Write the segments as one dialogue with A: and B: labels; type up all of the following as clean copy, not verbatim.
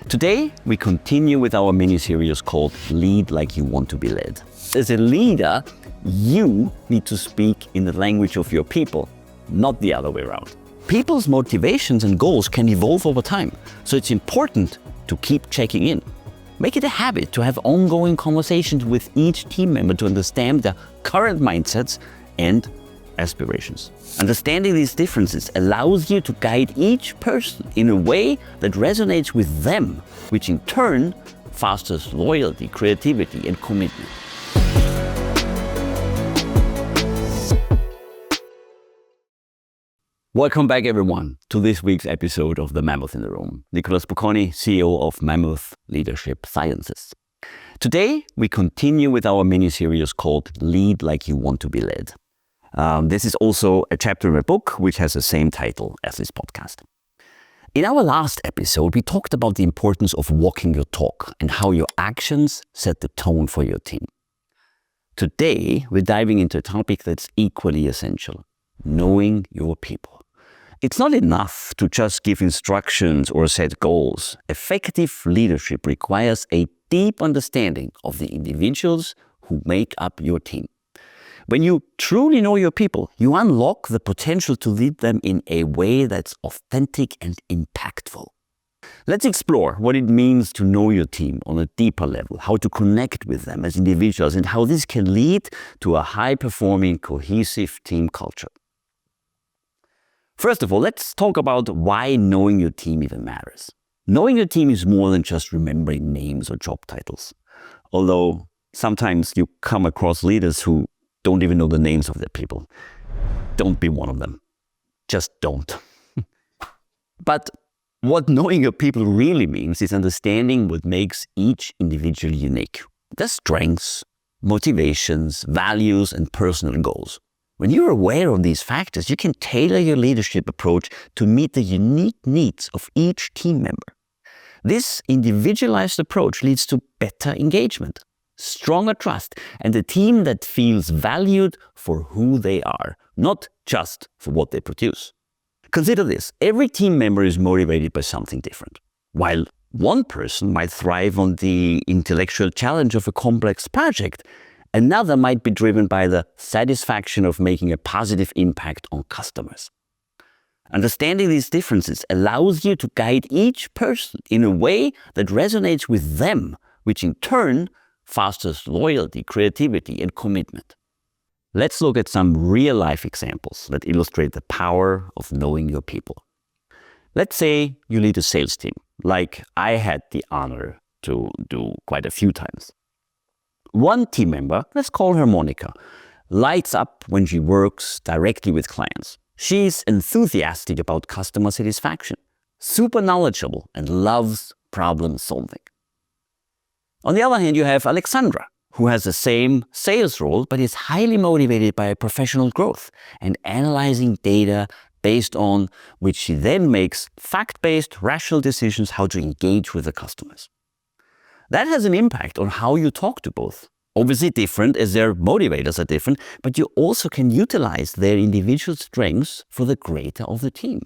A: Today, we continue with our mini-series called Lead Like You Want to Be Led. As a leader, you need to speak in the language of your people, not the other way around. People's motivations and goals can evolve over time, so it's important to keep checking in. Make it a habit to have ongoing conversations with each team member to understand their current mindsets and aspirations. Understanding these differences allows you to guide each person in a way that resonates with them, which in turn fosters loyalty, creativity, and commitment. Welcome back, everyone, to this week's episode of The Mammoth in the Room. Nicholas Bocconi, CEO of Mammoth Leadership Sciences. Today, we continue with our mini-series called Lead Like You Want to Be Led. This is also a chapter in my book, which has the same title as this podcast. In our last episode, we talked about the importance of walking your talk and how your actions set the tone for your team. Today, we're diving into a topic that's equally essential: knowing your people. It's not enough to just give instructions or set goals. Effective leadership requires a deep understanding of the individuals who make up your team. When you truly know your people, you unlock the potential to lead them in a way that's authentic and impactful. Let's explore what it means to know your team on a deeper level, how to connect with them as individuals, and how this can lead to a high-performing, cohesive team culture. First of all, let's talk about why knowing your team even matters. Knowing your team is more than just remembering names or job titles. Although sometimes you come across leaders who don't even know the names of their people. Don't be one of them. Just don't. But what knowing your people really means is understanding what makes each individual unique. Their strengths, motivations, values, and personal goals. When you're aware of these factors, you can tailor your leadership approach to meet the unique needs of each team member. This individualized approach leads to better engagement, stronger trust, and a team that feels valued for who they are, not just for what they produce. Consider this: every team member is motivated by something different. While one person might thrive on the intellectual challenge of a complex project, another might be driven by the satisfaction of making a positive impact on customers. Understanding these differences allows you to guide each person in a way that resonates with them, which in turn fosters loyalty, creativity, and commitment. Let's look at some real-life examples that illustrate the power of knowing your people. Let's say you lead a sales team, like I had the honor to do quite a few times. One team member, let's call her Monica, lights up when she works directly with clients. She's enthusiastic about customer satisfaction, super knowledgeable, and loves problem solving. On the other hand, you have Alexandra, who has the same sales role but is highly motivated by professional growth and analyzing data based on which she then makes fact-based, rational decisions how to engage with the customers. That has an impact on how you talk to both. Obviously different, as their motivators are different, but you also can utilize their individual strengths for the greater of the team.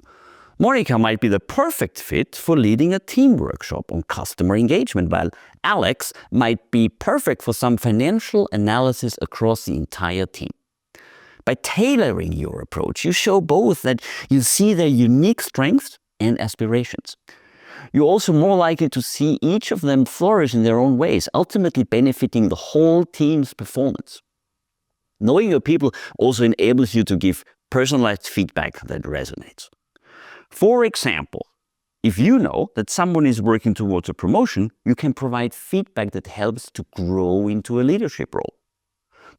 A: Monica might be the perfect fit for leading a team workshop on customer engagement, while Alex might be perfect for some financial analysis across the entire team. By tailoring your approach, you show both that you see their unique strengths and aspirations. You're also more likely to see each of them flourish in their own ways, ultimately benefiting the whole team's performance. Knowing your people also enables you to give personalized feedback that resonates. For example, if you know that someone is working towards a promotion, you can provide feedback that helps to grow into a leadership role.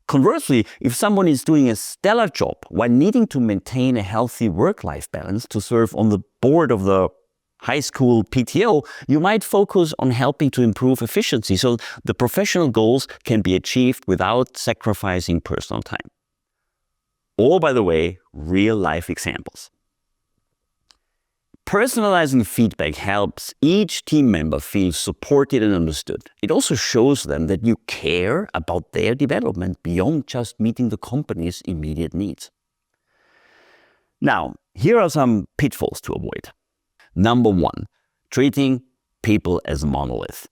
A: Conversely, if someone is doing a stellar job while needing to maintain a healthy work-life balance to serve on the board of the high school PTO, you might focus on helping to improve efficiency so the professional goals can be achieved without sacrificing personal time. All, by the way, real-life examples. Personalizing feedback helps each team member feel supported and understood. It also shows them that you care about their development beyond just meeting the company's immediate needs. Now, here are some pitfalls to avoid. Number one, treating people as a monolith.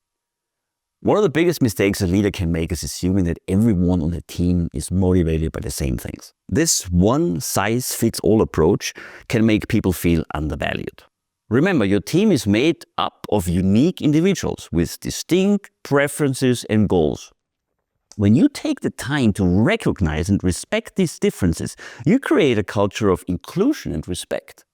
A: One of the biggest mistakes a leader can make is assuming that everyone on the team is motivated by the same things. This one-size-fits-all approach can make people feel undervalued. Remember, your team is made up of unique individuals with distinct preferences and goals. When you take the time to recognize and respect these differences, you create a culture of inclusion and respect.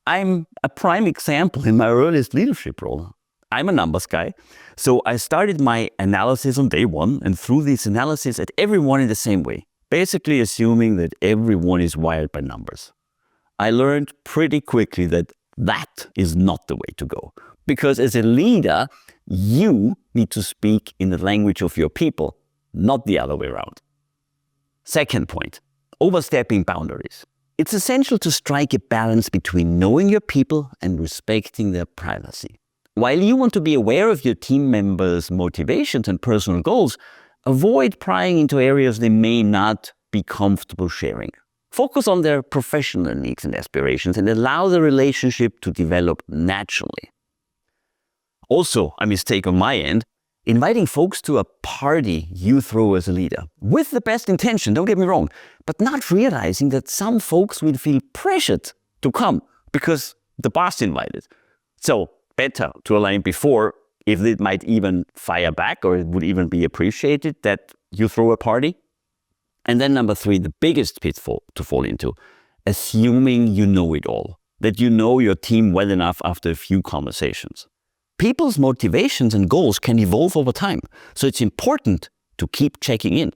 A: I'm a prime example in my earliest leadership role. I'm a numbers guy, so I started my analysis on day one and threw this analysis at everyone in the same way, basically assuming that everyone is wired by numbers. I learned pretty quickly that is not the way to go, because as a leader, you need to speak in the language of your people, not the other way around. Second point, overstepping boundaries. It's essential to strike a balance between knowing your people and respecting their privacy. While you want to be aware of your team members' motivations and personal goals, avoid prying into areas they may not be comfortable sharing. Focus on their professional needs and aspirations and allow the relationship to develop naturally. Also, a mistake on my end, inviting folks to a party you throw as a leader, with the best intention, don't get me wrong, but not realizing that some folks will feel pressured to come because the boss invited. So, better to align before, if it might even fire back or it would even be appreciated that you throw a party. And then number 3, the biggest pitfall to fall into, assuming you know it all, that you know your team well enough after a few conversations. People's motivations and goals can evolve over time, so it's important to keep checking in.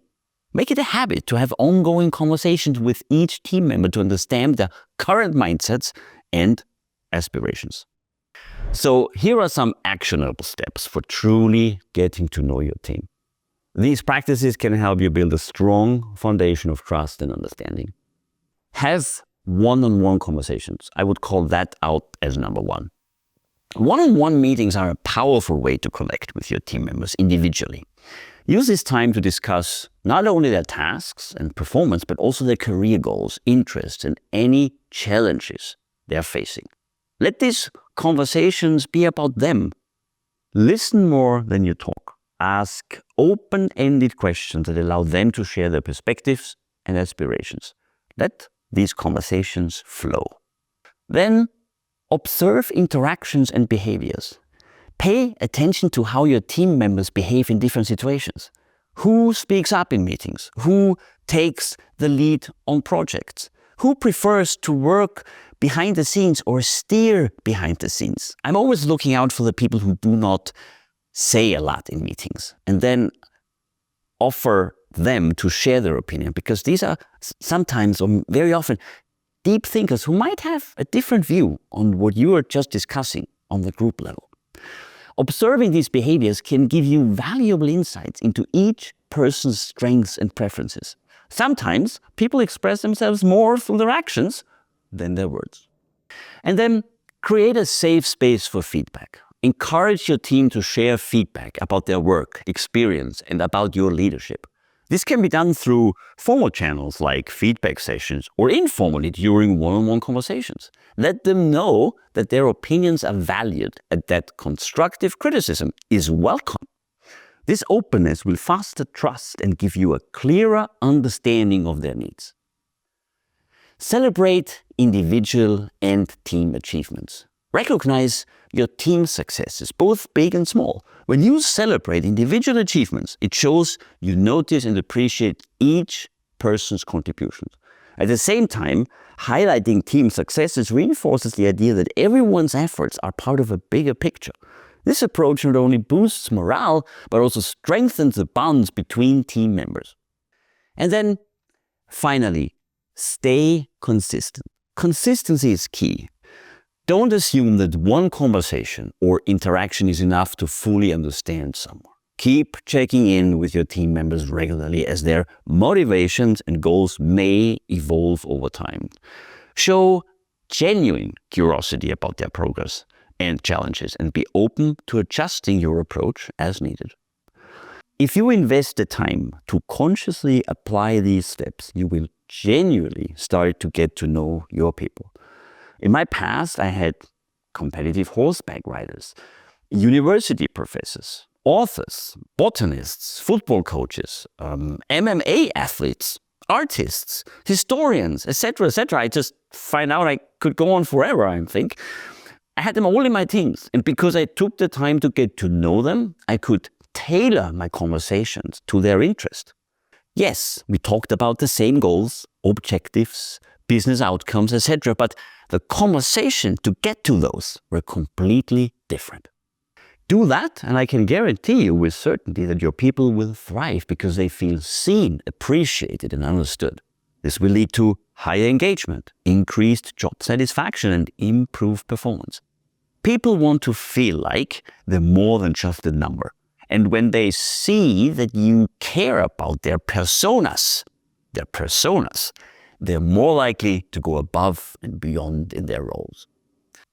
A: Make it a habit to have ongoing conversations with each team member to understand their current mindsets and aspirations. So here are some actionable steps for truly getting to know your team. These practices can help you build a strong foundation of trust and understanding. Have one-on-one conversations. I would call that out as number 1. One-on-one meetings are a powerful way to connect with your team members individually. Use this time to discuss not only their tasks and performance, but also their career goals, interests, and any challenges they're facing. Let these conversations be about them. Listen more than you talk. Ask open-ended questions that allow them to share their perspectives and aspirations. Let these conversations flow. Then, observe interactions and behaviors. Pay attention to how your team members behave in different situations. Who speaks up in meetings? Who takes the lead on projects? Who prefers to work behind the scenes or steer behind the scenes? I'm always looking out for the people who do not say a lot in meetings and then offer them to share their opinion, because these are sometimes or very often deep thinkers who might have a different view on what you are just discussing on the group level. Observing these behaviors can give you valuable insights into each person's strengths and preferences. Sometimes people express themselves more through their actions than their words. And then create a safe space for feedback. Encourage your team to share feedback about their work, experience, and about your leadership. This can be done through formal channels like feedback sessions or informally during one-on-one conversations. Let them know that their opinions are valued and that constructive criticism is welcome. This openness will foster trust and give you a clearer understanding of their needs. Celebrate individual and team achievements. Recognize your team's successes, both big and small. When you celebrate individual achievements, it shows you notice and appreciate each person's contributions. At the same time, highlighting team successes reinforces the idea that everyone's efforts are part of a bigger picture. This approach not only boosts morale, but also strengthens the bonds between team members. And then, finally, stay consistent. Consistency is key. Don't assume that one conversation or interaction is enough to fully understand someone. Keep checking in with your team members regularly, as their motivations and goals may evolve over time. Show genuine curiosity about their progress and challenges, and be open to adjusting your approach as needed. If you invest the time to consciously apply these steps, you will genuinely start to get to know your people. In my past, I had competitive horseback riders. university professors, authors, botanists, football coaches, MMA athletes, artists, historians, etc., etc. I just find out I could go on forever, I think. I had them all in my teams. And because I took the time to get to know them, I could tailor my conversations to their interest. Yes, we talked about the same goals, objectives, business outcomes, etc. But the conversation to get to those were completely different. Do that, and I can guarantee you with certainty that your people will thrive because they feel seen, appreciated, and understood. This will lead to higher engagement, increased job satisfaction, and improved performance. People want to feel like they're more than just a number. And when they see that you care about their personas, they're more likely to go above and beyond in their roles.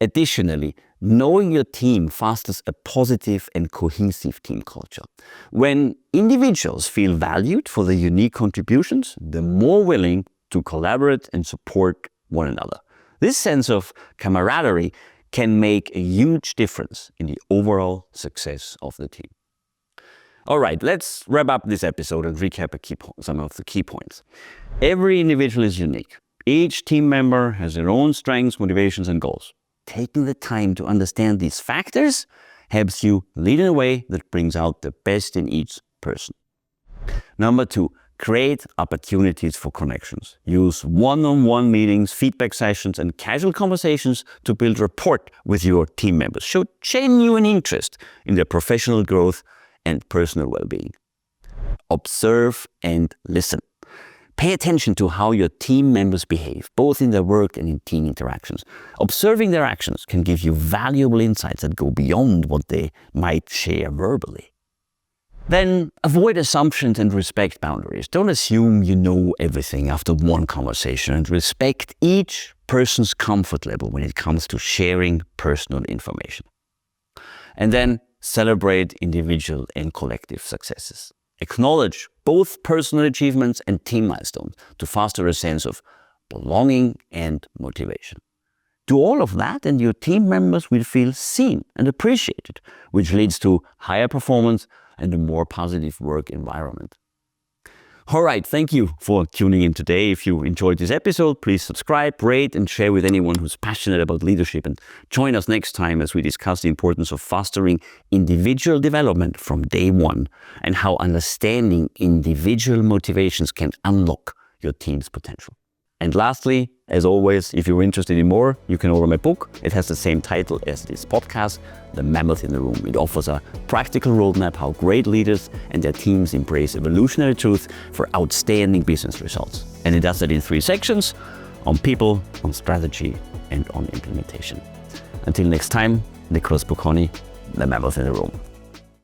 A: Additionally, knowing your team fosters a positive and cohesive team culture. When individuals feel valued for their unique contributions, they're more willing to collaborate and support one another. This sense of camaraderie can make a huge difference in the overall success of the team. All right, let's wrap up this episode and recap some of the key points. Every individual is unique. Each team member has their own strengths, motivations, and goals. Taking the time to understand these factors helps you lead in a way that brings out the best in each person. Number 2, create opportunities for connections. Use one-on-one meetings, feedback sessions, and casual conversations to build rapport with your team members. Show genuine interest in their professional growth and personal well-being. Observe and listen. Pay attention to how your team members behave, both in their work and in team interactions. Observing their actions can give you valuable insights that go beyond what they might share verbally. Then avoid assumptions and respect boundaries. Don't assume you know everything after one conversation, and respect each person's comfort level when it comes to sharing personal information. And then celebrate individual and collective successes. Acknowledge both personal achievements and team milestones to foster a sense of belonging and motivation. Do all of that and your team members will feel seen and appreciated, which leads to higher performance and a more positive work environment. All right, thank you for tuning in today. If you enjoyed this episode, please subscribe, rate, and share with anyone who's passionate about leadership. And join us next time as we discuss the importance of fostering individual development from day one and how understanding individual motivations can unlock your team's potential. And lastly, as always, if you're interested in more, you can order my book. It has the same title as this podcast, The Mammoth in the Room. It offers a practical roadmap how great leaders and their teams embrace evolutionary truth for outstanding business results. And it does that in 3 sections: on people, on strategy, and on implementation. Until next time, Nicholas Bocconi, The Mammoth in the Room.